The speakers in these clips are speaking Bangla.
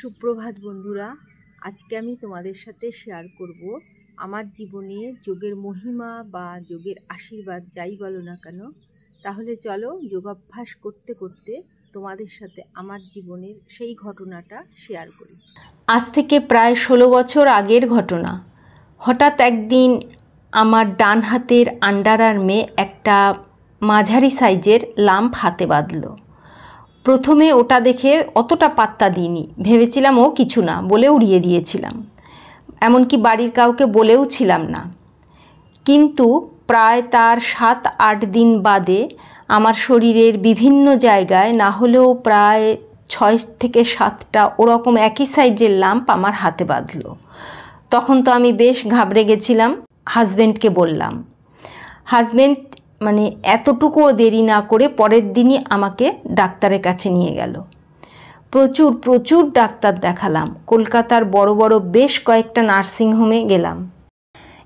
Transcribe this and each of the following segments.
সুপ্রভাত বন্ধুরা, আজকে আমি তোমাদের সাথে শেয়ার করব আমার জীবনে যোগের মহিমা বা যোগের আশীর্বাদ যাই বলো না কেন। তাহলে চলো যোগাভ্যাস করতে করতে তোমাদের সাথে আমার জীবনের সেই ঘটনাটা শেয়ার করি। আজ থেকে প্রায় 16 বছর আগের ঘটনা। হঠাৎ একদিন আমার ডান হাতের আন্ডার আর্মে একটা মাঝারি সাইজের লাম্প হাতে বাঁধলো। প্রথমে ওটা দেখে অতটা পাত্তা দিইনি, ভেবেছিলাম ও কিছু না বলে উড়িয়ে দিয়েছিলাম, এমনকি বাড়ির কাউকে বলেও ছিলাম না। কিন্তু প্রায় তার 7-8 দিন বাদে আমার শরীরের বিভিন্ন জায়গায় না হলেও প্রায় 6 থেকে 7টা ওরকম একই সাইজের লাম্প আমার হাতে বাঁধলো। তখন তো আমি বেশ ঘাবড়ে গেছিলাম। হাজব্যান্ডকে বললাম। হাজব্যান্ড এতটুকুও দেরি না করে পরের দিনই আমাকে ডাক্তারের কাছে নিয়ে গেল। প্রচুর ডাক্তার দেখালাম। কলকাতার বড় বড় বেশ কয়েকটা নার্সিংহোমে গেলাম।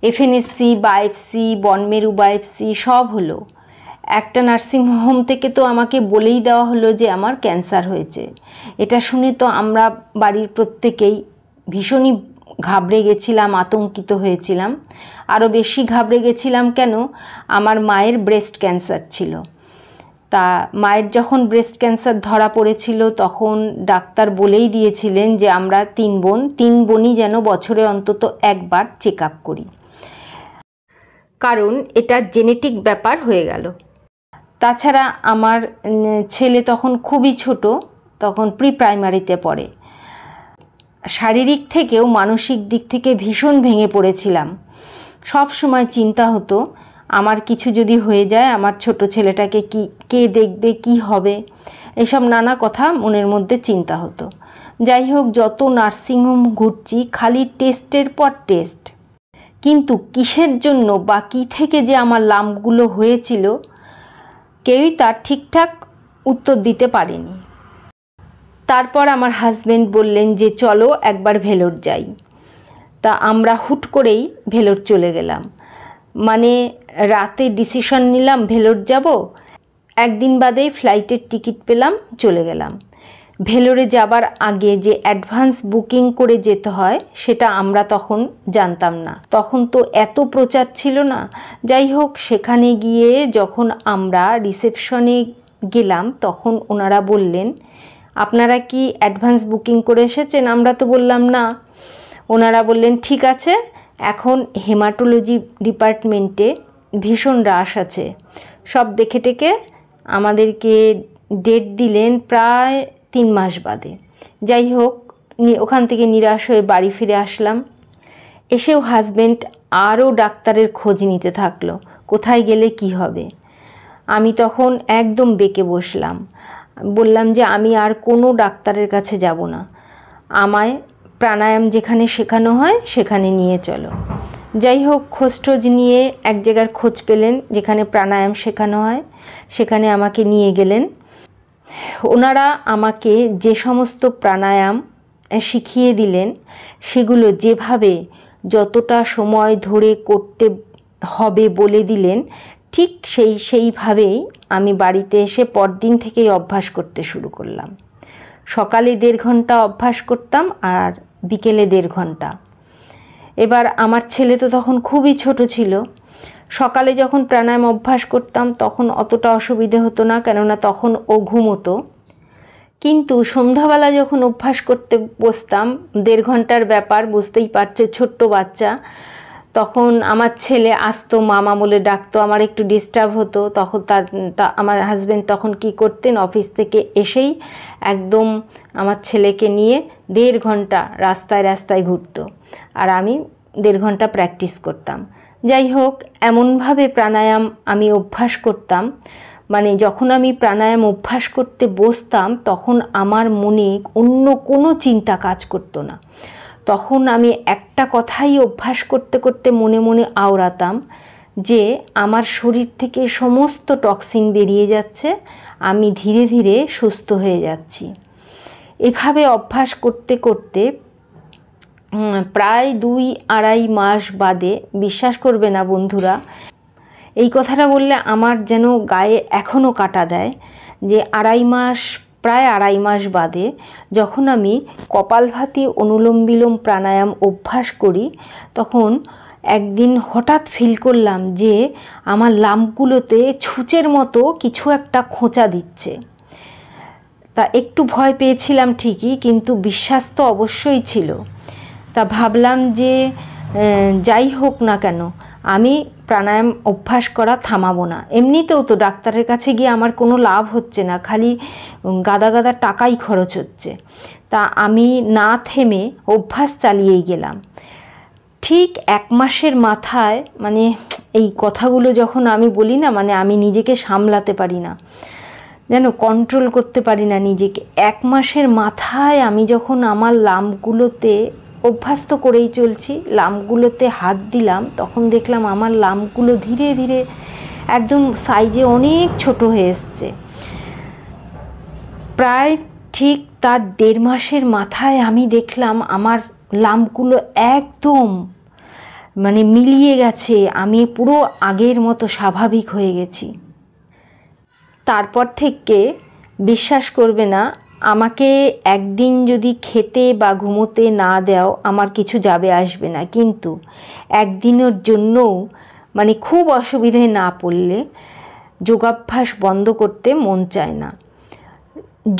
এফএনএসসি, বায়োপসি, বনমেরু বায়োপসি সব হলো। একটা নার্সিংহোম থেকে তো আমাকে বলেই দেওয়া হলো যে আমার ক্যান্সার হয়েছে। এটা শুনে তো আমরা বাড়ির প্রত্যেকেই ভীষণই ঘাবড়ে গেছিলাম, আতঙ্কিত হয়েছিলাম। আরও বেশি ঘাবড়ে গেছিলাম কেন, আমার মায়ের ব্রেস্ট ক্যান্সার ছিল। তা মায়ের যখন ব্রেস্ট ক্যান্সার ধরা পড়েছিল তখন ডাক্তার বলেই দিয়েছিলেন যে আমরা 3 বোনই যেন বছরে অন্তত একবার চেক আপ করি, কারণ এটা জেনেটিক ব্যাপার হয়ে গেল। তাছাড়া আমার ছেলে তখন খুবই ছোট, তখন প্রি প্রাইমারিতে পড়ে। শারীরিক থেকেও মানসিক দিক থেকে ভীষণ ভেঙে পড়েছিলাম। সব সময় চিন্তা হতো আমার কিছু যদি হয়ে যায়, আমার ছোট ছেলেটাকে কে দেখবে, কি হবে, এসব নানা কথা মনের মধ্যে চিন্তা হতো। যাই হোক, যত নার্সিংহোম ঘুরছি খালি টেস্টের পর টেস্ট, কিন্তু কিসের জন্য বা কী থেকে যে আমার লাম্পগুলো হয়েছিল কেউই তার ঠিকঠাক উত্তর দিতে পারেনি। তারপর আমার হাজব্যান্ড বললেন যে চলো একবার ভেলোর যাই। তা আমরা হুট করেই ভেলোর চলে গেলাম। রাতে ডিসিশন নিলাম ভেলোর যাব, একদিন বাদেই ফ্লাইটের টিকিট পেলাম, চলে গেলাম। ভেলোরে যাবার আগে যে অ্যাডভান্স বুকিং করে যেতে হয় সেটা আমরা তখন জানতাম না, তখন তো এত প্রচার ছিল না। যাই হোক, সেখানে গিয়ে যখন আমরা রিসেপশনে গেলাম তখন ওনারা বললেন আপনারা কি অ্যাডভান্স বুকিং করে এসেছেন? আমরা তো বললাম না। ওনারা বললেন ঠিক আছে, এখন হেমাটোলজি ডিপার্টমেন্টে ভীষণ রাশ আছে, সব দেখে টেকে আমাদেরকে ডেট দিলেন প্রায় 3 মাস বাদে। যাই হোক, ওখান থেকে নিরাশ হয়ে বাড়ি ফিরে আসলাম। এসেও হাজব্যান্ড আরও ডাক্তারের খোঁজ নিতে থাকলো, কোথায় গেলে কি হবে। আমি তখন একদম বেঁকে বসলাম, বললাম যে আমি আর কোনো ডাক্তারের কাছে যাব না, আমায় প্রাণায়াম যেখানে শেখানো হয় সেখানে নিয়ে চলো। যাই হোক, খোঁজ নিয়ে এক জায়গার খোঁজ পেলেন যেখানে প্রাণায়াম শেখানো হয়, সেখানে আমাকে নিয়ে গেলেন। ওনারা আমাকে যে সমস্ত প্রাণায়াম শিখিয়ে দিলেন সেগুলো যেভাবে যতটা সময় ধরে করতে হবে বলে দিলেন, ঠিক সেইভাবেই আমি বাড়িতে এসে পরদিন থেকেই অভ্যাস করতে শুরু করলাম। সকালে 1.5 ঘন্টা অভ্যাস করতাম আর বিকেলে 1.5 ঘন্টা। এবার আমার ছেলে তো তখন খুবই ছোট ছিল। সকালে যখন প্রাণায়াম অভ্যাস করতাম তখন অতটা অসুবিধে হতো না, কেননা তখন ও ঘুমোতো। কিন্তু সন্ধ্যাবেলা যখন অভ্যাস করতে বসতাম, 1.5 ঘন্টার ব্যাপার, বুঝতেই পারছো ছোট্ট বাচ্চা, তখন আমার ছেলে আসতো, মামা বলে ডাকতো, আমার একটু ডিস্টার্ব হতো। তখন আমার হাজব্যান্ড তখন কি করতেন, অফিস থেকে এসেই একদম আমার ছেলেকে নিয়ে 1.5 ঘন্টা রাস্তায় ঘুরতো, আর আমি 1.5 ঘন্টা প্র্যাকটিস করতাম। যাই হোক, এমনভাবে প্রাণায়াম আমি অভ্যাস করতাম, যখন আমি প্রাণায়াম অভ্যাস করতে বসতাম তখন আমার মনে অন্য কোনো চিন্তা কাজ করতো না। তখন আমি একটা কথাই অভ্যাস করতে করতে মনে মনে আওড়াতাম যে আমার শরীর থেকে সমস্ত টক্সিন বেরিয়ে যাচ্ছে, আমি ধীরে ধীরে সুস্থ হয়ে যাচ্ছি। এভাবে অভ্যাস করতে করতে প্রায় 2-2.5 মাস বাদে, বিশ্বাস করবে না বন্ধুরা, এই কথাটা বললে আমার যেন গায়ে এখনও কাটা দেয়, যে 2.5 মাস প্রায় 2.5 মাস বাদে যখন আমি কপালভাতি অনুলোম বিলোম প্রাণায়াম অভ্যাস করি, তখন একদিন হঠাৎ ফিল করলাম যে আমার লাম্পগুলোতে ছুঁচের মতো কিছু একটা খোঁচা দিচ্ছে। তা একটু ভয় পেয়েছিলাম ঠিকই, কিন্তু বিশ্বাস তো অবশ্যই ছিল। তা ভাবলাম যে যাই হোক না কেন আমি প্রাণায়াম অভ্যাস করা থামাবো না। এমনিতেও তো ডাক্তারের কাছে গিয়ে আমার কোনো লাভ হচ্ছে না, খালি গাদা গাদা টাকাই খরচ হচ্ছে। তা আমি না থেমে অভ্যাস চালিয়েই গেলাম। ঠিক 1 মাসের মাথায়, মানে এই কথাগুলো যখন আমি বলি না, মানে আমি নিজেকে সামলাতে পারি না, যেন কন্ট্রোল করতে পারি না নিজেকে। 1 মাসের মাথায় আমি যখন আমার লাম্পগুলোতে, অভ্যাস তো করেই চলছি, লাম্পগুলোতে হাত দিলাম, তখন দেখলাম আমার লাম্পগুলো ধীরে ধীরে একদম সাইজে অনেক ছোট হয়ে এসছে। প্রায় ঠিক তার 1.5 মাসের মাথায় আমি দেখলাম আমার লাম্পগুলো একদম মানে মিলিয়ে গেছে, আমি পুরো আগের মতো স্বাভাবিক হয়ে গেছি। তারপর থেকে বিশ্বাস করবে না, আমাকে একদিন যদি খেতে বা ঘুমোতে না দাও আমার কিছু যাবে আসবে না, কিন্তু একদিনের জন্যও মানে খুব অসুবিধায় না পড়লে যোগাভ্যাস বন্ধ করতে মন চায় না।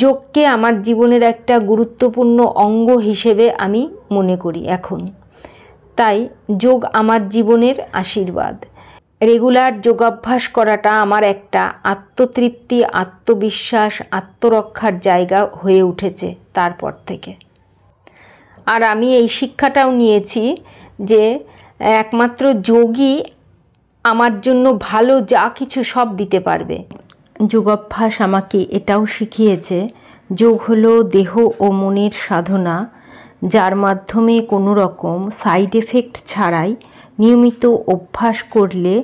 যোগকে আমার জীবনের একটা গুরুত্বপূর্ণ অঙ্গ হিসেবে আমি মনে করি এখন। তাই যোগ আমার জীবনের আশীর্বাদ। রেগুলার যোগাভ্যাস করাটা আমার একটা আত্মতৃপ্তি, আত্মবিশ্বাস, আত্মরক্ষার জায়গা হয়ে উঠেছে তারপর থেকে। আর আমি এই শিক্ষাটাও নিয়েছি যে একমাত্র যোগই আমার জন্য ভালো যা কিছু সব দিতে পারবে। যোগাভ্যাস আমাকে এটাও শিখিয়েছে, যোগ হলো দেহ ও মনের সাধনা, যার মাধ্যমে কোনো রকম সাইড এফেক্ট ছাড়াই নিয়মিত অভ্যাস করলে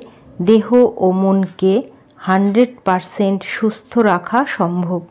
দেহ ও মনকে 100% সুস্থ রাখা সম্ভব।